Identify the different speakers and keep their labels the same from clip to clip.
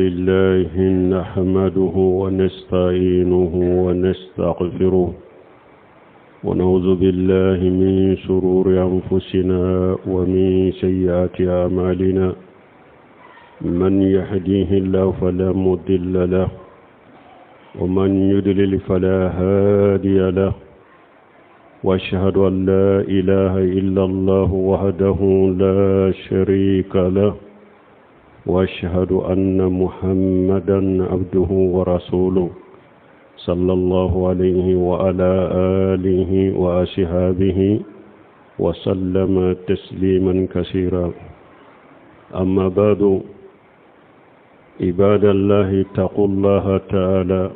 Speaker 1: لله نحمده ونستعينه ونستغفره ونعوذ بالله من شرور أنفسنا ومن سيئات أعمالنا من يهديه الله فلا مضل له ومن يضلل فلا هادي له وأشهد أن لا إله إلا الله وحده لا شريك له وأشهد أن محمدا عبده ورسوله صلى الله عليه وعلى آله وأصحابه وسلم تسليما كثيرا أما بعد عباد الله اتقوا الله تعالى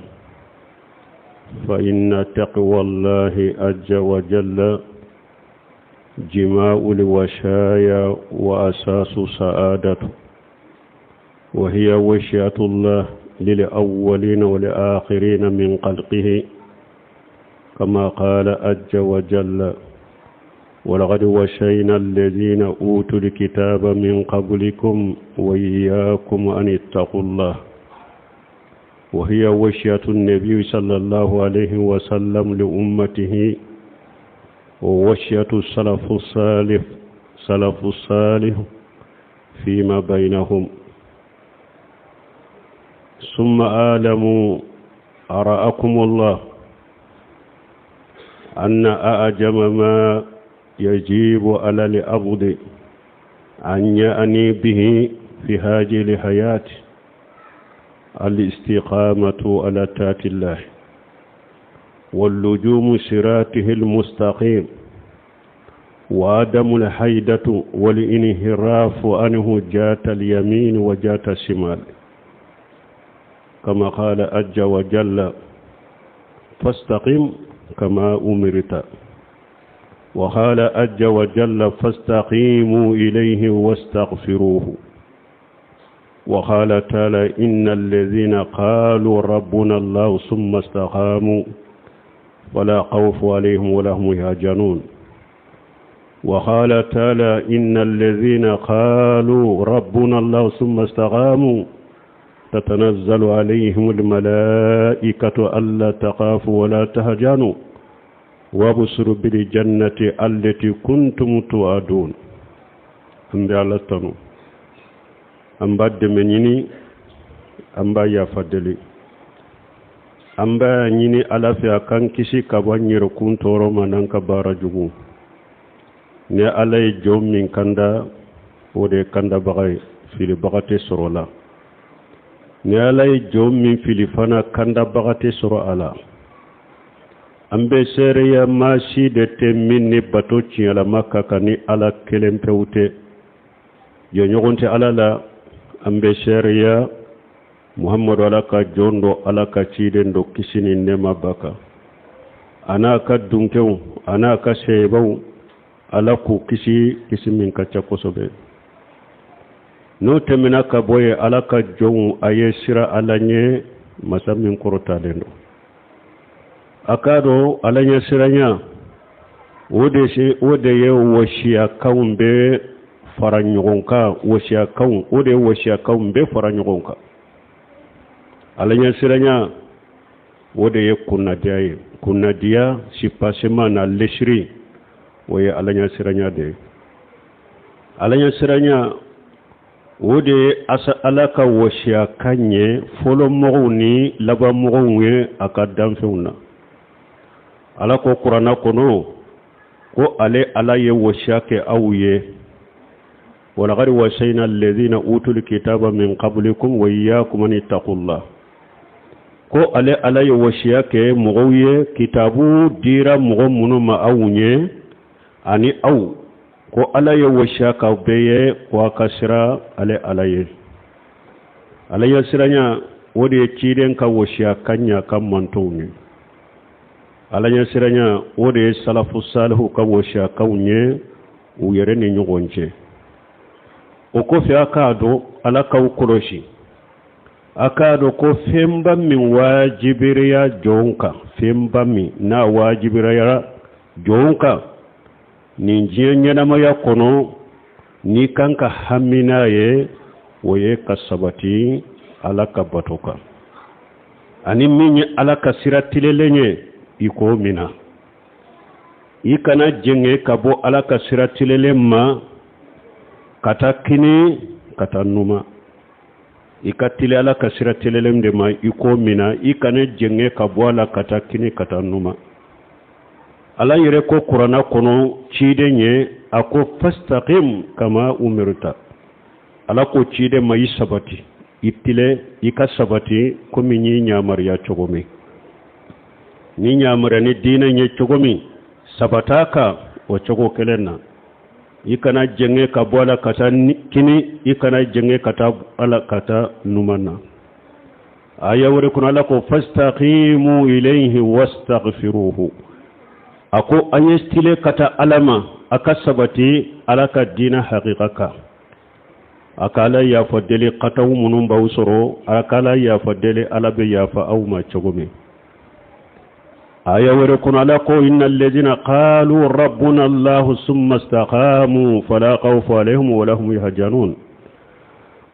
Speaker 1: فإن تقوى الله عز وجل جماع الوشايا وأساس سعادته وهي وشية الله للأولين والآخرين من خلقه كما قال عز وجل ولقد وشينا الذين أوتوا الكتاب من قبلكم وإياكم أن اتقوا الله وهي وشية النبي صلى الله عليه وسلم لأمته ووشية السلف الصالح فيما بينهم ثم آلموا أرأكم الله أن أعجم ما يجيب على العبد أن يأني به في هذه الحياة الاستقامة على طاعة الله واللجوم صراطه المستقيم وعدم الحيدة والانحراف عنه جات اليمين وجات الشمال كما قال عز وجل فاستقم كما أمرت وقال عز وجل فاستقيموا إليه واستغفروه وقال تعالى إن الذين قالوا ربنا الله ثم استقاموا ولا خوف عليهم ولا هم يحزنون وقال تعالى إن الذين قالوا ربنا الله ثم استقاموا تتنزل عليهم الملائكة ألا تخافوا ولا تهزنوا وابشروا بالجنة التي كنتم توعدون أمبي الله تنو أمبا دمنيني أمبا يفضلي أمبا نيني على في أكان كشي كباني ركون تورو منان كبارا جمو ني علي جوم من كندا ودي كندا بغاي في البغتي سرولا ni alay jom min filifana kanda bagate soro ala ambe sereya mashi de temmin ni bato ciala makka kani ala kelempewte yo nyogonte ala la ambe sereya muhammadu ala ka jondo ala ka ciden do kisini nema baka ana ka dunkew ana ka sebaw ala ku kisi min ka cakosobe no temina ka boye ala ka jon aye sira ala nye masamin korota lendo akado ala nye siranya ode ye washia kaumbe faranyogonka washia kaum ode washia kaumbe faranyogonka ala nye siranya ode ye kunadiya sipasema na leshri woye ala nye siranya de ala nye siranya wode asa alaka washia kanye folo mogoni laba mogonwe akadam feuna alako qur'ana kono ko ale alaye washia ke awye wala gari washayna alladhina utul kitaba min qablikum wa iyyakum an taqullah ko ale alaye washia ke mogoye kitabu dira mogomunu ma awunye ani aw ko alaye washaka beye ko kasira alaye siranya wode ciden ka washakanya kan mantoni alaye siranya wode salafu salihu ka washakawunye uyere ni nyugonje o ko fi akado alaka ukoroshi akado ko femba min wajibiriya jonka femba mi na wajibiriya jonka ni jinyana ya kono ni kanka hamina ye woye kasabati alaka batoka ani minye alaka siratilele iko mina ikana jenge kabo alaka siratilele ma kata kini kata numa ikatile alaka siratilele mdema iko mina ikana jenge kabo ala kata kini kata numa ala yere ko Qur'ana kono cide nye ako fastaqim kama umirta ala ko cide mai sabati itile ika sabati komi ni nyamar ya chogomi ni nyamar ni dina nye chogomi sabataka o chogo kelena ikana jenge ka bola kata kini ikana jenge kata ala kata numana aya wore kuna ala ko fastaqimu ilayhi wastaghfiruhu ako ayestile kata alama akasabati alaka dina haqiqaka akala ya fadeli qataw munum bawsoro akala ya fadeli alabe ya fa aw ma chogome aya wore kun ala ko innal ladina qalu rabbuna allah summa istaqamu fala khawfun alayhim wa lahum yahzanun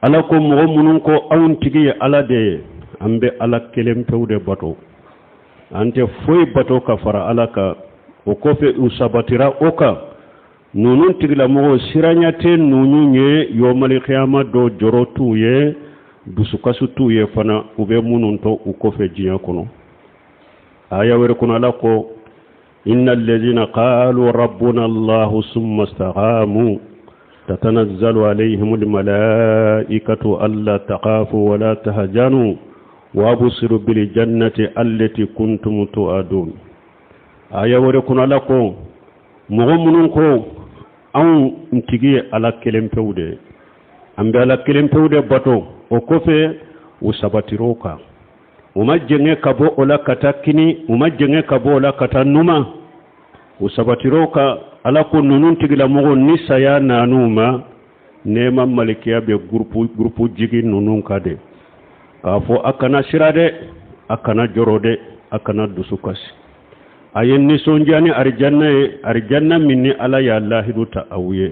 Speaker 1: alakum munun ko awntigi alade ambe alakelem pewde bato ante foy bato ka fara alaka o kofe usabatira oka nunun tigla mo siranyate nununye yomali qiyama do jorotu ye dusukasu tu ye fana ube munun to u kofe jiya kono aya were kono lako innal ladina qalu rabbuna allah summa istaqamu tatanazzalu alayhimul malaikatu alla taqafu wa la tahzanu wa absiru bil jannati allati kuntum tu'adun aya wore kuna lako mogo munun ko an ntigi ala kelempewde ambe ala kelempewde bato o kofe usabatiroka umajenge kabo ola katakini umajenge kabo ola katanuma usabatiroka ala ko nunun tigila mogo ni saya nanuma nema malikiya be grupu jigi nunun kade kafo akana sirade akana jorode akana dusukasi ayen ni sonjani arjanna minni ala ya allahidu ta'awiye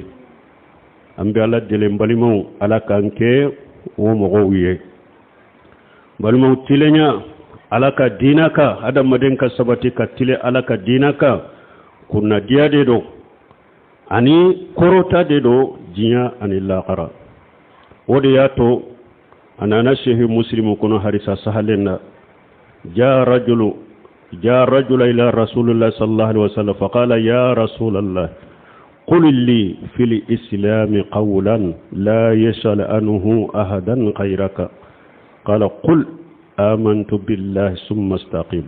Speaker 1: ambi ala dele mbalimo ala kanke o mogo wiye balmo tilenya ala ka dinaka adam maden ka sabati ka tile ala ka dinaka kunna diade do ani korota de do jinya ani laqara wodi yato anana shehi muslimu kono harisa sahalena جاء رجل إلى رسول الله صلى الله عليه وسلم فقال يا رسول الله قل لي في الإسلام قولا لا يسأل عنه أحدا غيرك قال قل آمنت بالله ثم استقيم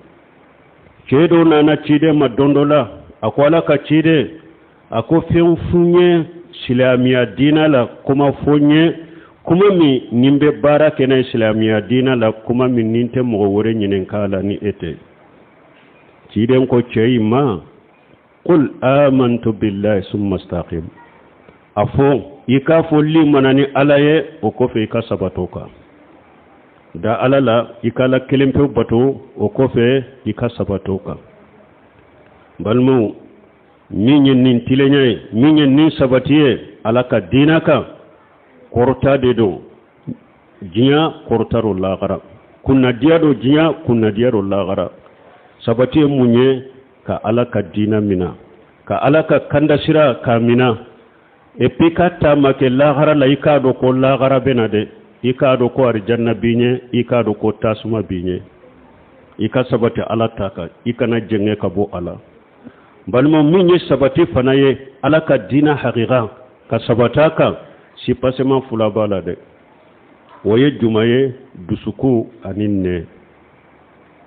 Speaker 1: كيدو نانا تشيدي ما دوندولا أقوالا كتشيدي أكو فين فنيه سلاميا دينا لا كما فنيه كما مي نيمبي بارا كنا سلاميا دينا لا كما مي نينتي مغوري نينكالا ني إتي ciden ko cey ma qul amantu billahi summa istaqim afo ika folli manani alaye o ko fe ka sabatoka da alala ikala kelempe bato o ko fe ika sabatoka balmu minyen nin tilenye minyen nin sabatiye alaka dinaka korta de do jinya kortaro lagara kunna diado jinya kunna diado lagara sabati munye ka alaka dina mina ka alaka kanda sira ka mina e pikata make lagara la ikado ko lagara benade ikado ko arjanna binye ikado ko tasuma binye ika sabati alataka ikana jenge ka bo ala balmo minye sabati fanaye alaka dina haqiqa ka sabataka si pasema fula bala de woye jumaye dusuku aninne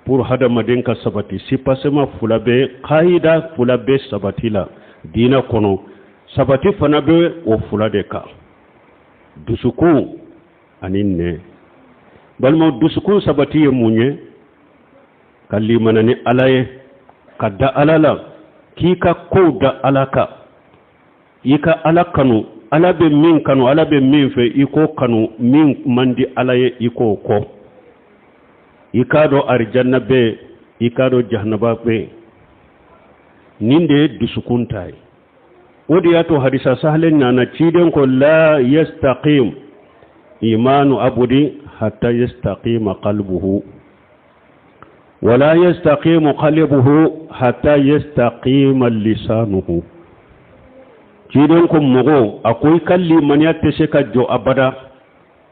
Speaker 1: pour hada madenka sabati si pasema fulabe qaida fulabe sabatila dina kono sabati fanabe o fulade ka dusuku aninne balmo dusuku sabati ye munye kalimana ni alaye kadda alala kika koda alaka ika alakanu alabe min kanu alabe min fe iko kanu min mandi alaye iko ko ikado arjanna be ikado jahannaba be ninde dusukuntai wodi yato hadisa sahlen nana ciden ko la yastaqim imanu abudi حتى يستقيم قلبه ولا يستقيم قلبه حتى يستقيم لسانه جيدنكم مغو أقول كلي من يتسك جو أبدا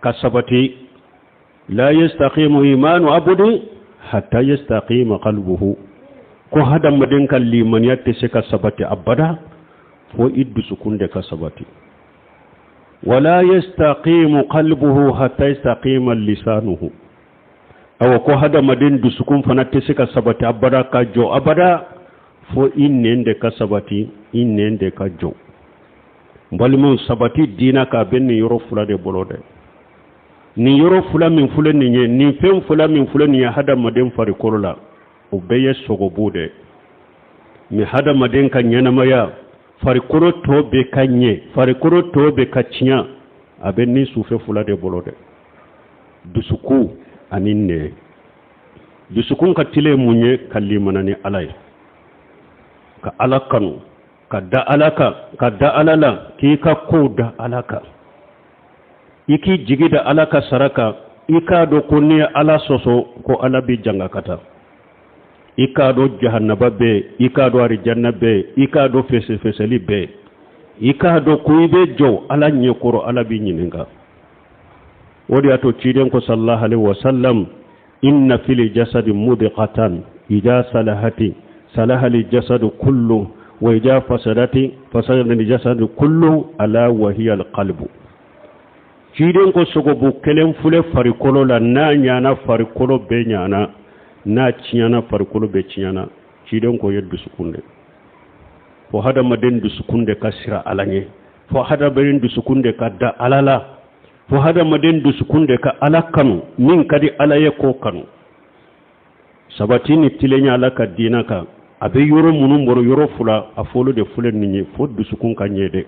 Speaker 1: كسبتي لا يستقيم إيمان أبدا حتى يستقيم قلبه ko hada maden kalli man yatte se ka sabati abada fo iddu sukunde ka sabati wala yastaqimu qalbuhu hatta yastaqima lisanuhu aw ko hada maden du sukun fanatte se ka sabati abada ka jo abada fo innende ka sabati innende ka jo balmu sabati dina ka ben yoro fulade bolode ni yoro fula min fulani ni fem fula min fulani hada maden fari korola ubeye sogobude mi hada maden kan yana maya farikoro to be kanye farikoro to be kacinya aben ni sufe fulade bolode dusuku aninne dusukun ka tile munye kallimana ni alay ka alakanu ka da alaka ka da alala ki ka ko da alaka iki jigida alaka saraka ika do konni ala soso ko alabi janga kata ika do jahannaba be ika do arjanna be ika do feseli be ika do kuibe jo ala nyekoro ala bi nyininga wodi ato ciden ko sallallahu alaihi wasallam inna fil jasadi mudghatan idha salahati salaha al jasadu kullu wa idha fasadati fasada al jasadu kullu ala wa hiya al qalbu ciden ko sogo bu kelen fule farikolo la na nyana farikolo be nyana na ciyana farkolo be ciyana ciden ko yeddu sukunde fo hada maden du sukunde ka sira alanye fo hada maden du sukunde ka da alala fo hada maden du sukunde ka alakanu min kadi alaye ko kanu sabatini tilenya alaka dinaka abe yoro munum boro yoro fula afolo de fulen ni fo du sukun ka nyede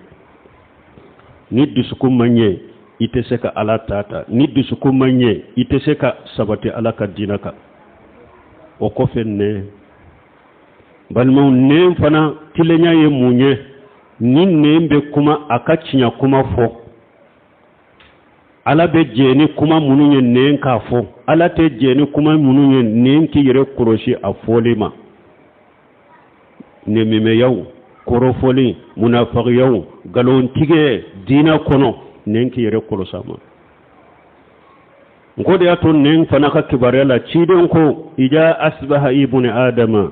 Speaker 1: ni du sukun manye itese ka alatata ni du sukun manye itese ka sabati alaka dinaka o ko fenne balmo ne fana tilenya ye munye nin nembe kuma akacinya kuma fo ala be jeni kuma mununye nen ka fo ala te jeni kuma mununye nen ki yere koroshi afolima ne mime yaw korofoli munafiq yaw galon tige dina kono nen ki yere korosama ngode ato nen fanaka kibarela ciden ko ija asbaha ibn adama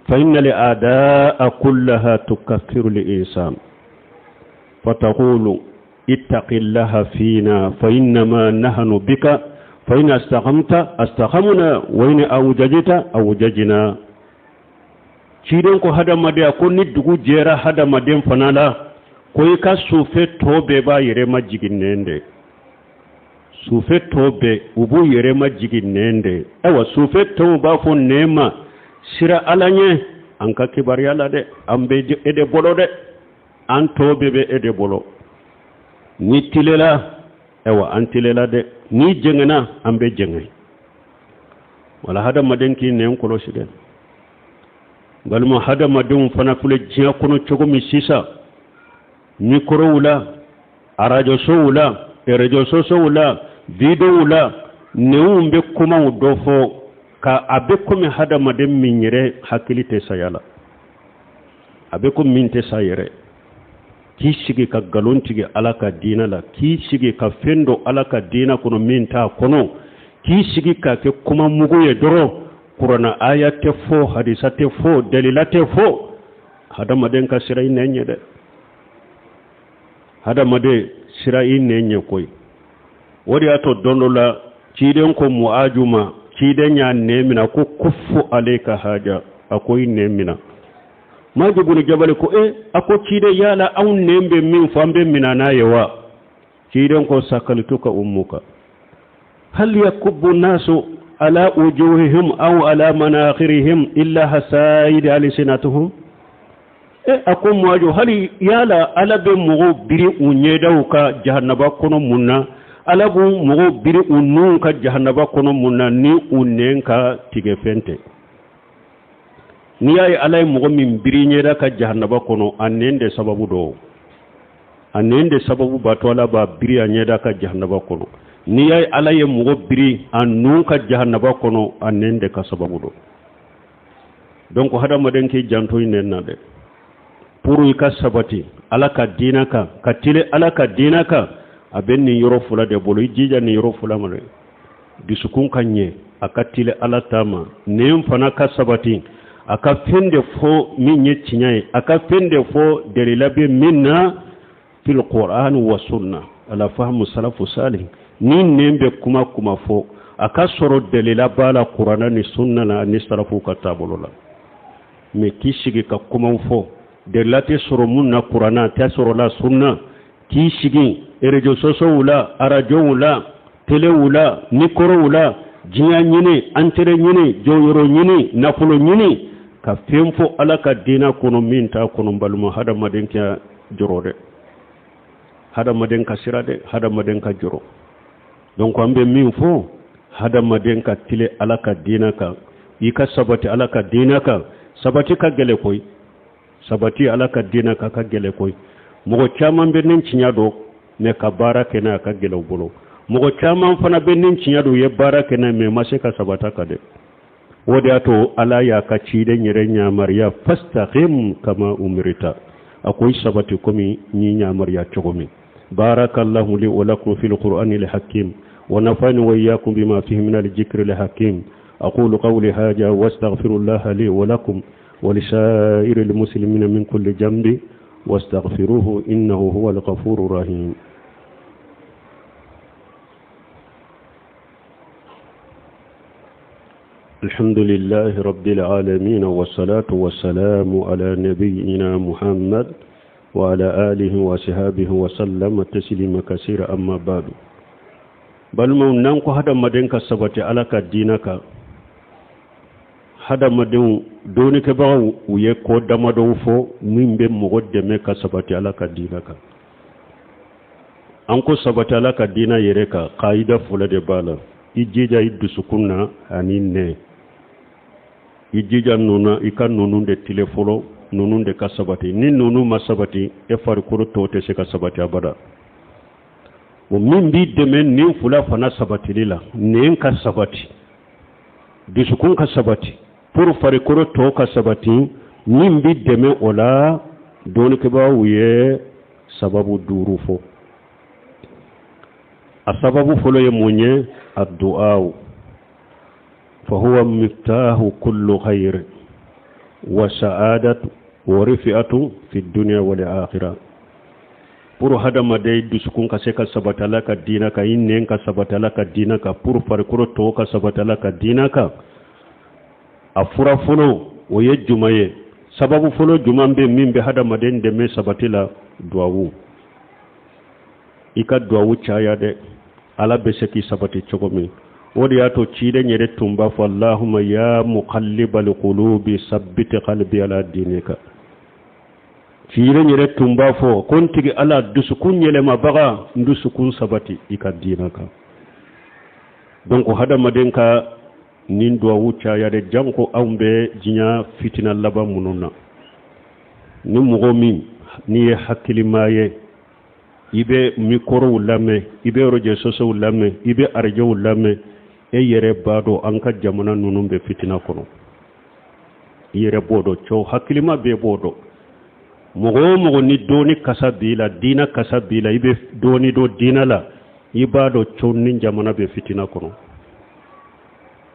Speaker 1: fa inna li adaa kullaha tukaffiru li insan fataqulu ittaqillaha fina fa inma nahnu bika fa in astaqamta astaqamna wa in awjajta awjajna ciden ko hada made ko niddugu jera hada maden fanala ko ka sufe tobe ba yere majiginende sufe tobe ubu yere majigin nende ewa sufe to ba fo nema sira alanye anka kibari ala de ambe ede bolo de an tobe be ede bolo ni tilela ewa an tilela de ni jengena ambe jengay wala hada madenki ne ko lo shiden balmo hada madum fana fule jiya kono chogo mi sisa mikro wula arajo so wula erejo so wula video la neumbe kuma udofo ka abeko mi hada madem minyere hakilite sayala abeko minte sayere kishige ka galontige alaka dina la kishige ka fendo alaka dina kono minta kono kishige ka ke kuma mugoye doro qur'ana ayate fo hadisate fo dalilate fo hada maden ka sirai nenye de hada made sirai nenye koy wodi ato dondola ciden ko muajuma ciden ya nemina ko kuffu alayka haja akoy nemina majibuni jabal ko ako cide yala aw nembe min fambe minana yawa ciden ko sakaltuka ummuka hal yakubbu nasu ala wujuhihim aw ala manakhirihim illa hasaid alsinatuhum ako muaju hali yala ala be mugo biri unyedawka jahannaba kono munna alabu mugo biri unun ka jahannaba kono munna ni unnen ka tige fente ni ay alay mugo min biri nyeda ka jahannaba kono annende sababu do annende sababu batwala ba biri nyeda ka jahannaba kono ni ay ala ye mugo biri annun ka jahannaba kono annende ka sababu do donc hada maden ke janto nenna de pour ka sabati ala ka dinaka ka tile ala ka dinaka abenni yoro fula de bolo jija ni yoro fula mare disukun kanye akatile ala tama nem fana ka sabati aka fende fo minye tinyai aka fende fo delilabe minna fil qur'an wa sunna ala fahmu salafu salih ni nembe kuma fo aka soro delila bala qur'ana ni sunna na ni salafu katabulula me kishigi ka kuma fo delate soro munna qur'ana ta soro la sunna kishigi erejo soso wula arajo wula tele wula nikoro wula jinya nyine antere nyine joyoro nyine nafulo nyine ka femfo ala ka dina kono minta kono balmo hada maden ka jorode hada maden ka sirade hada maden ka joro donc ambe min fo hada maden ka tile ala ka dina ka ika sabati ala ka dina ka sabati ka gele koy sabati ala ka dina ka gele koy mugo chaman be nin cinya do ne ka barake na ka gele bolo mugo chaman fana be nin cinya do ye barake na me mashe ka sabata ka de wodi ato ala ya ka cide nyere nyamar ya fastaqim kama umirta akoy sabati komi ni nyamar ya chogomi barakallahu li wa lakum fil qur'anil hakim wa nafani wa iyyakum bima fihi min al dhikril hakim aqulu qawli hadha wastaghfirullaha li wa lakum wa lisa'iril muslimina min kulli dhanbi wastaghfiruhu innahu huwal ghafurur rahim. الحمد لله رب العالمين والصلاة والسلام على نبينا محمد وعلى آله وصحبه وسلم تسليما كثيرا أما بعد بل نانكو هذا مدينك سبتي على دينك هذا مدين دونك باو ويكو دمدو فو من بين مقدمك سبتي على دينك أنكو سبتي على دينا يريكا قايدة فولد بالا ijija iddu sukunna aninne ijija nuna ikan nunun de telefolo nunun de kasabati ni nunu masabati e farikuru tote se kasabati abada o min bi demen nin fula fana sabati lila nin kasabati disukun kasabati pour farikuru to kasabati min bi demen ola doni ke ba wuye sababu durufo asababu folo ye munye الدعاء فهو مفتاح كل خير وسعادة ورفعة في الدنيا والآخرة pour hada madai duskun ka seka sabatala ka dinaka innen ka sabatala ka dinaka pour farkuro to ka sabatala ka dinaka afura fulo oye jumaye sababu fulo jumambe mimbe hada madai de me sabatila duawu ika duawu chaya de ala beseki sabati chogomi wodi ato chide nyere tumba fa allahumma ya muqallibal qulubi sabbit qalbi ala dinika chide nyere tumba fo kontigi ala dusukun nyele mabaga ndusukun sabati ika dinaka donc hada madenka nin do wucha ya de janko ambe jinya fitina laba mununa ni mugomi ni hakilimaye ibe mikoro lame ibe roje soso lame ibe arjo lame e yere bado anka jamana nunum be fitina kono yere bodo cho hakilima be bodo mogo ni doni kasabila dina kasabila ibe doni do dina la ibado cho nin jamana be fitina kono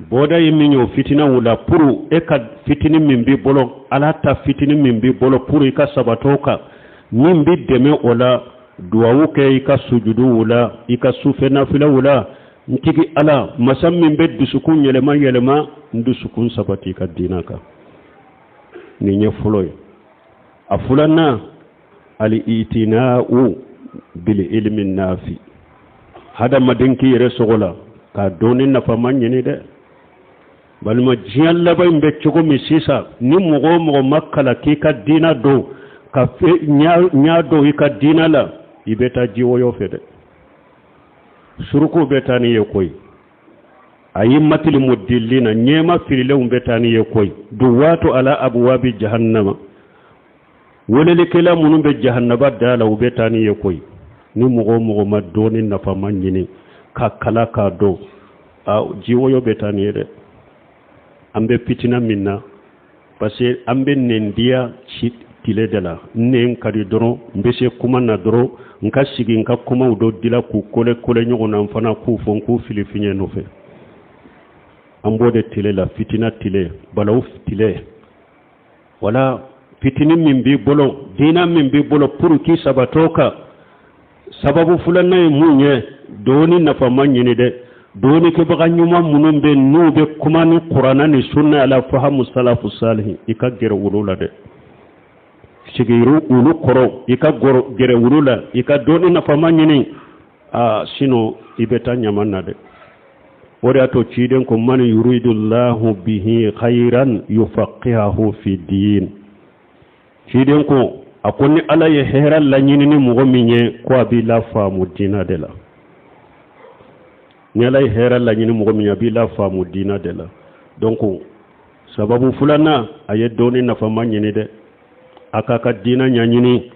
Speaker 1: boda yiminyo fitina wula puru e ka fitini mimbi bolo alata fitini mimbi bolo puru ika sabatoka mimbi deme ola duwawu ke ika sujudu wula ika sufe nafila wula ntigi ala masammin be dusukun yelema ndusukun sabati ka dinaka ni nye fuloy afulana al itina'u bil ilmi nafi hada madinki yere sogola ka donin na famanye de balma jiyan labay mbe chogo misisa ni mugo makala ki ka dina do ka fe nya do ika dina la ibeta jiwo yo fede suruko betani ye koy ayi matil mudillina nyema filile betani ye koy duwatu ala abwabi jahannama wolele kala munumbe jahannaba dala betani ye koy ni mugo madoni na famanyini kala ka do jiwo yo betani de ambe pitina minna parce que ambe nendia chit tile dela nen kadi doro mbese kuma na doro nka sigi nka kuma do dila ku kole nyogo na mfana ku fon ku filifinye no fe ambode tile la fitina tile balaw tile wala fitini min bi bolo dina min bi bolo pour ki sabatoka sababu fulanna munye doni nafa manyini de doni ke baga nyuma munum be nube kuma ni qur'ana ni sunna ala fahamu salafu salih ikagere wulula de sigiru ulu koro ikagoro gere wulula ikadoni nafa manyini sino ibeta nyamanna de wori ato ciden ko man yuridullahu bihi khairan yufaqihahu fi din ciden ko akoni ala ye heral la nyini ni mugo minye ko abila famu dina de la ni ala ye heral la nyini mugo minye abila famu dina de la donc sababu fulana aye doni na fama nyini de aka dina nyanyini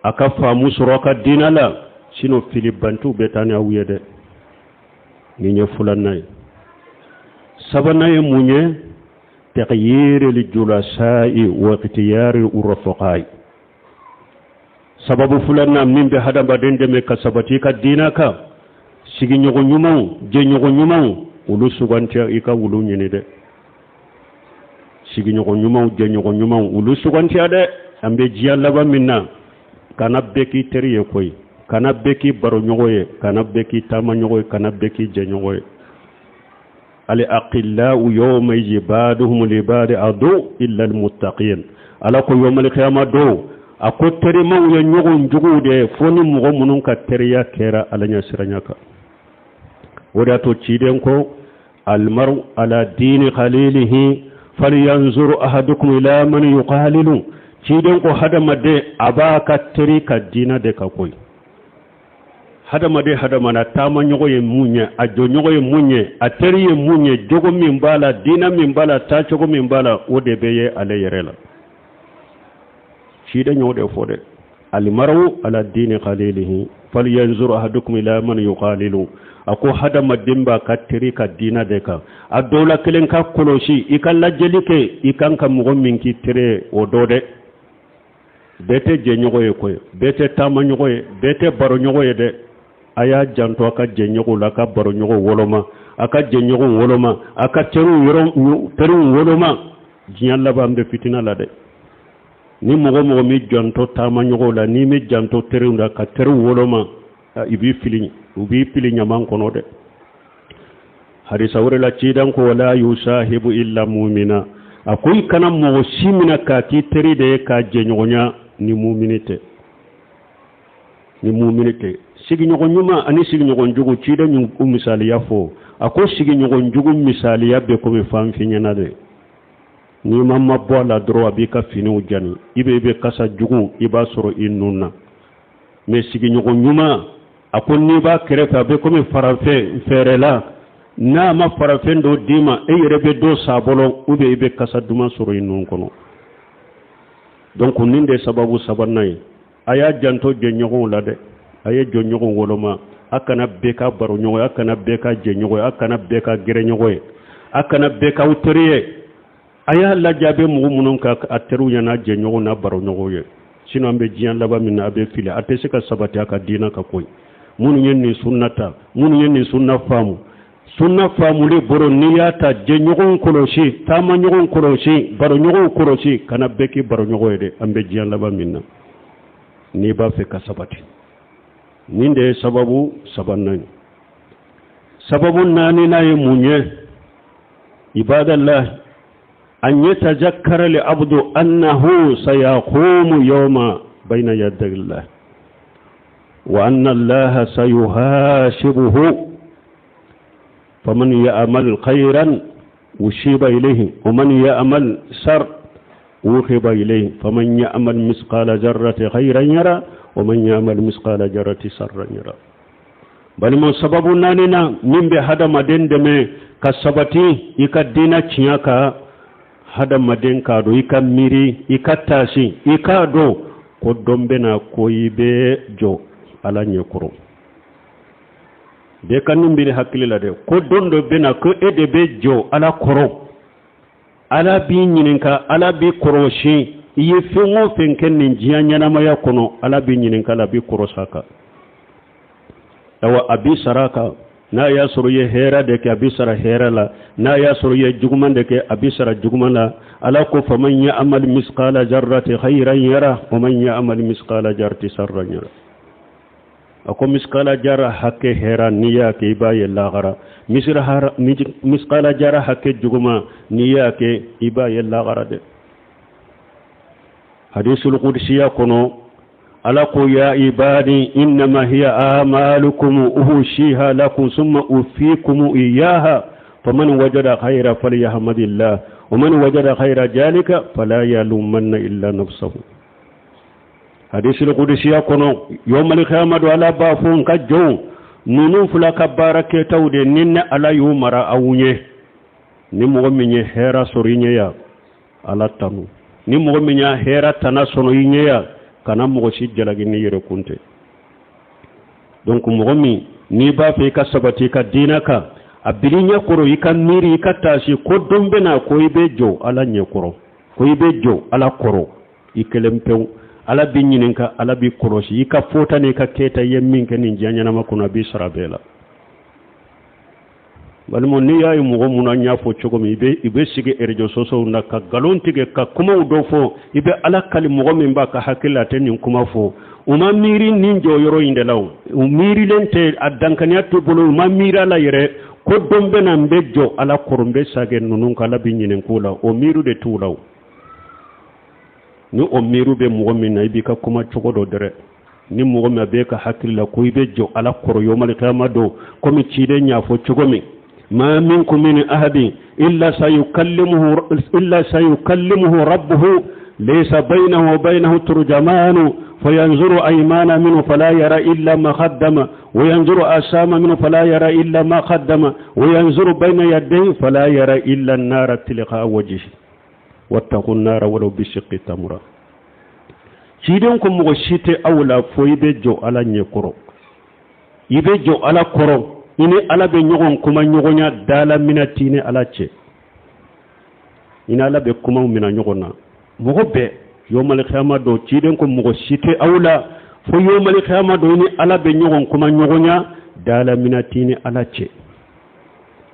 Speaker 1: aka famu soroka dina la sino filibantu betani awuye de ni fulana sabana munye taghyir li julasai wa ikhtiyar urfaqai sababu fulana min be hada badende me kasabati ka dina ka sigi nyogo nyuma je nyogo nyuma ulu sugantia ika ulu nyini de sigi nyogo nyuma je nyogo nyuma ulu sugantia de ambe jiyalla ba minna kana beki teriye koy kana beki baro nyogoye kana beki tama nyogoye kana beki je nyogoye ali aqillau yawma yabaduhum libadi adu illa almuttaqin ala ko yawmal qiyamah do ako tere maw ya nyogo njugude foni mugo munun ka teriya kera alanya siranyaka wada to ciden ko almaru ala dini khalilihi falyanzur ahadukum ila man yuqalilu ciden ko hadama de abaka teri ka dina de ka koy hadama de hadama na tama nyogo ye munye ajo nyogo ye munye ateri ye munye jogo min bala dina min bala ta jogo min bala wode beye ale yerela ciden nyogo de fode almaru ala dini khalilihi falyanzur ahadukum ila man yuqalilu ako hadama dimba ka teri ka dina de ka adola kelen ka koloshi ikalla jelike ikanka mugo min ki tere odode bete je nyogo ye koy bete tama nyogo ye bete baro nyogo ye de aya janto aka je nyogo la ka baro nyogo woloma aka je nyogo woloma aka teru woloma jinyalla bambe fitina la de ni mugo mi janto tama nyogo la ni mi janto teru nda ka teru woloma ibi filiñ ubi pili nyaman kono de hadisa wure la cidan ko wala yusahibu illa mu'mina akoy kana mo simina ka ki teri de ka je nyonya ni mu'minite sigi nyogo nyuma ani sigi nyogo njugo cida nyu misali ya fo ako sigi nyogo njugo misali ya be ko me fam finyana de ni mamma bola dro abika fini ujani ibe kasa jugu iba soro innuna me sigi nyogo nyuma akon ni ba kereta be ko me farafe ferela na ma farafe do dima e yerebe do sabolo ube ibe kasa duma soro innun kono donc ninde sababu sabanay aya janto je nyogo la de aya jo nyogo woloma akana beka baro nyogo akana beka je nyogo akana beka gere nyogo akana beka uteriye aya la jabe mu munun ka ateru yana je nyogo na baro nyogo ye sino ambe jian laba min abe fili atese ka sabati aka dina ka koy munu yenni sunnata munu yenni sunna famu le boro niyata je nyogo koloshi tama nyogo koloshi baro nyogo koloshi kana beki baro nyogo de ambe jian laba minna ni ba fe ka sabati ninde sababu sabannan sababu nani na munye ibadallah an yatajakkara li abdu annahu sayaqumu yawma bayna yaday Allah wa anna Allah sayuhasibuhu faman ya'mal khayran ushiba ilayhi wa man ya'mal shar ukhiba ilayhi faman ya'mal misqala dharratin khayran yara wa man ya'mal misqala dharratin sharran yara bali mo sababu nanina mimbe hada madende me kasabati ikadina chiaka hada maden ka do ikamiri ikatashi ikado ko dombe na ko ibe jo ala nyekoro be kanum bi hakkilila de ko dondo bena ko ede be jo ala koro ala bi nyininka ala bi koroshi iye fengo fenken nin jiya nyanama ya kono ala bi nyininka ala bi korosaka awa abi saraka na ya soro ye hera de ke abi sara hera la na ya soro ye juguman de ke abi sara juguman la ala ko faman ya amal misqala jarrati khayran yara wa man ya amal misqala jarrati sarran yara ako misqala jarra hakke hera niya ke ibaye lagara misqala jarra hakke juguma niya ke ibaye lagara de hadithul qudsiya kono ala ko ya ibadi innama hiya amalukum uhshiha lakum thumma ufikum iyaha faman wajada khayra falyahmadillah wa man wajada khayra jalika fala yalumanna illa nafsuhu hadithul qudsiya kono yawmal qiyamah ala bafun kajjo nunu fulaka barake tawde ninna ala yumara awunye ni mo minye hera sorinye ya ala tanu ni mo minya hera tana sono yinye ya kana mo si jalagi ni yere kunte donc mo mi ni ba fe ka sabati ka dinaka abilinya koro yikan miri katashi ko dombe na ko ibejo ala nye koro ko ibejo ala koro ikelempew ala binyininka ala bi koroshi ika fota ne ka keta yemmin kenin janya na makuna bi sarabela balmo ni yayi mo muna nya fo chogo mi ibe sige erjo soso na ka galontige ka kuma udo fo ibe ala kali mo min ba ka hakila tenin kuma fo uma miri ninjo yoro inde law miri lente addankaniya to bolo uma mira la yere ko dombe na mbejo ala korombe sage nunun kala binyinen kula o miru de tulaw ni o miru be mo min na ibi ka kuma chogo do dere ni mo me be ka hakila ko ibe jo ala koro yomal qiyamado ko mi cide nya fo chogo mi ما منكم من أحد إلا سيكلمه ربه ليس بينه وبينه ترجمان فينظر أيمان منه فلا يرى إلا ما قدم وينظر أسام منه فلا يرى إلا ما قدم وينظر بين يديه فلا يرى إلا النار تلقاء وجهه واتقوا النار ولو بشق تمرة شيدونكم مغشيت أولا فويبجو على نيكورو يبجو على كورو ini ala be nyogon kuma nyogonya dala minatine ala che ina ala be kuma mina nyogona mogo be yomal khama do ciden ko mogo site awla fo yomal khama do ni ala be nyogon kuma nyogonya dala minatine ala che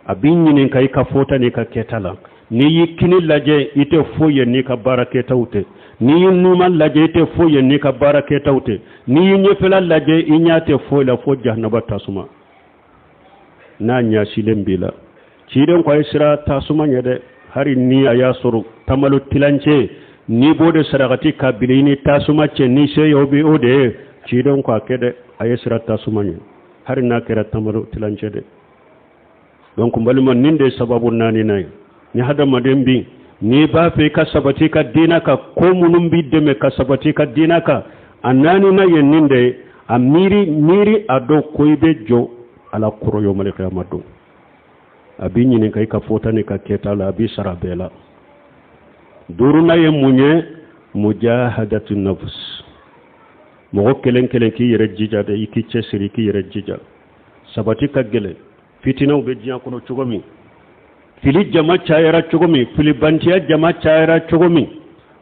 Speaker 1: abin yin kai ka fota ne ka ketala ni yikini laje ite foye ni ka barake tawte ni numa laje ite foye ni ka barake tawte ni nyefela laje inyate foye la fo jahannaba tasuma na nya silen bila ciiden ko isra tasuma nyade hari ni aya suru tamalu tilance ni bode sarakati kabilini tasuma ce ni se yobi ode ciiden ko akede ayesra tasuma nya hari na kera tamalu tilance de donc mbalima ninde sababu nani nay ni hada madembi ni ba fe ka sabati ka dinaka ko munum bidde ka sabati ka dinaka anani na yeninde amiri ado koybe jo ala kuro yomal qiyamatu abinyi ne kai ka fota ne ka keta la bi sarabela duruna ye munye mujahadatu nafs mo kelen ki yere jija de iki cesiri ki yere jija sabati ka gele fitina be jiya kono chugomi fili jama chayara chugomi fili bantiya jama chayara chugomi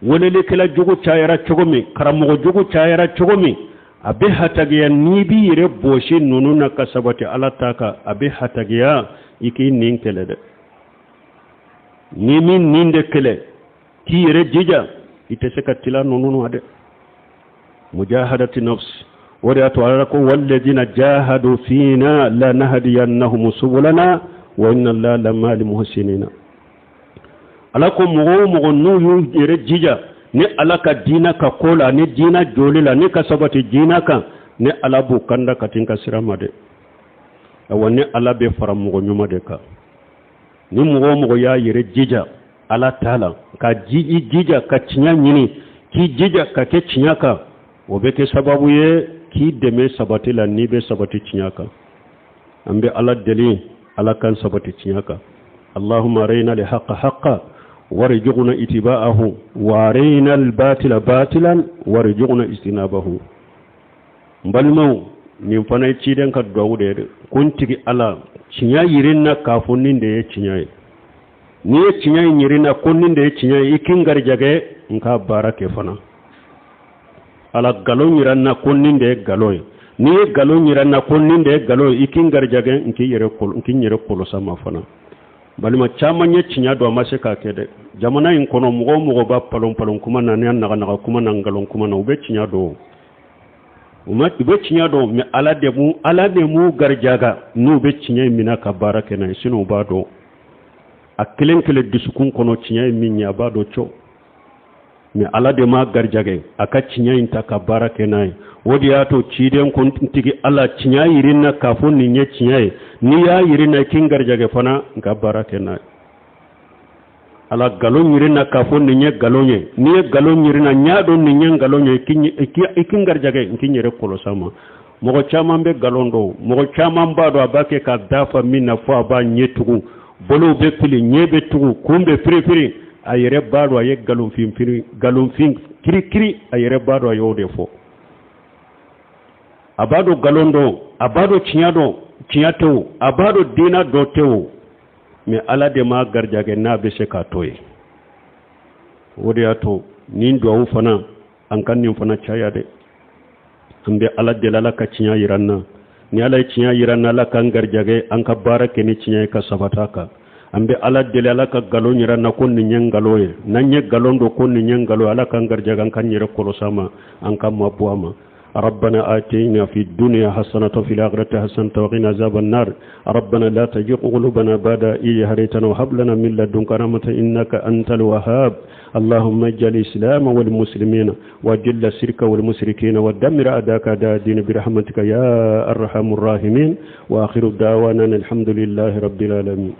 Speaker 1: wolele kala jugo chayara chugomi karamo jugo chayara chugomi abe hatagiya nibi yere boshi nunu na kasabati alataka abe hatagiya iki nin kele de nimi ninde kele ki yere jija ite tila nunu ade mujahadati nafs wada to alako walladina jahadu fina la nahdiyannahum subulana wa inna allaha lamal muhsinina alako mugo nu yere jija ni alaka dina ka kola ni dina jolila ni kasabati dina ka ni alabu kanda katinka siramade awani alabe faramugo nyumade ka ni mugo ya yere jija ala taala ka jija ka cinya nyini ki jija ka ke cinya ka obeke sababu ye ki deme sabati la ni be sabati cinya ka ambe ala deli ala kan sabati cinya ka allahumma arina li haqqa warjuqna itiba'ahu wa arina al batila batilan warjuqna istinabah mbalmo nin fana ciden ka duwawu de kuntigi ala cinya yirinna kafunnin da ya cinya ni ya cinya yirina kunnin da ya cinya ikin garjage nka barake fana ala galon yiranna kunnin da ya galoy ni ya galon yiranna kunnin da ya galoy ikin garjage nki yere kolo sama fana balima caman ya cinya do ma se ka kede jamana in kono mugo ba palon kuma na ne naga kuma na galon kuma na ube cinya do ube cinya do mi ala de mu garjaga nu be cinya mina ka barake na sinu ba do akelen kele disukun kono cinya min ya ba do cho mi ala de ma garjage aka cinya inta ka barake na wodi ya to ciden kon tigi ala cinya yirinna kafun ni nye cinya ni ya yirinna kin garjage fana ga barake na ala galon yirinna kafun ni nye galonye ni galon yirinna nya do ni nye galonye kin garjage kin yere kolo sama mogo chaman be galondo mogo chaman ba do abake ka dafa minna fo aba nyetugu bolo be pili nyebe tugu kumbe firi ayere bado aye galon fin kiri ayere bado ayode fo abado galondo abado ciyato abado dina dotewo me ala de ma garjage na be se ka toye wodi ato nin do fana an kan nin fana caya de ambe ala de la ka ciya yiranna ni ala ciya yiranna la kan garjage an ka barake ni ciya ka sabataka ambe ala de la ka galon yiranna kon ni nyen galoye nanye galondo kon ni nyen galo ala kan garjage an kan yire kolo sama an kan mabuama ربنا آتينا في الدنيا حسنة وفي الآخرة حسنة وقنا عذاب النار ربنا لا تزغ قلوبنا بعد إذ هديتنا وهب لنا من لدنك رحمة إنك أنت الوهاب اللهم اجعل الإسلام والمسلمين وجل الشرك والمشركين ودمر أعداءك أعداء الدين برحمتك يا أرحم الراحمين وآخر دعوانا الحمد لله رب العالمين.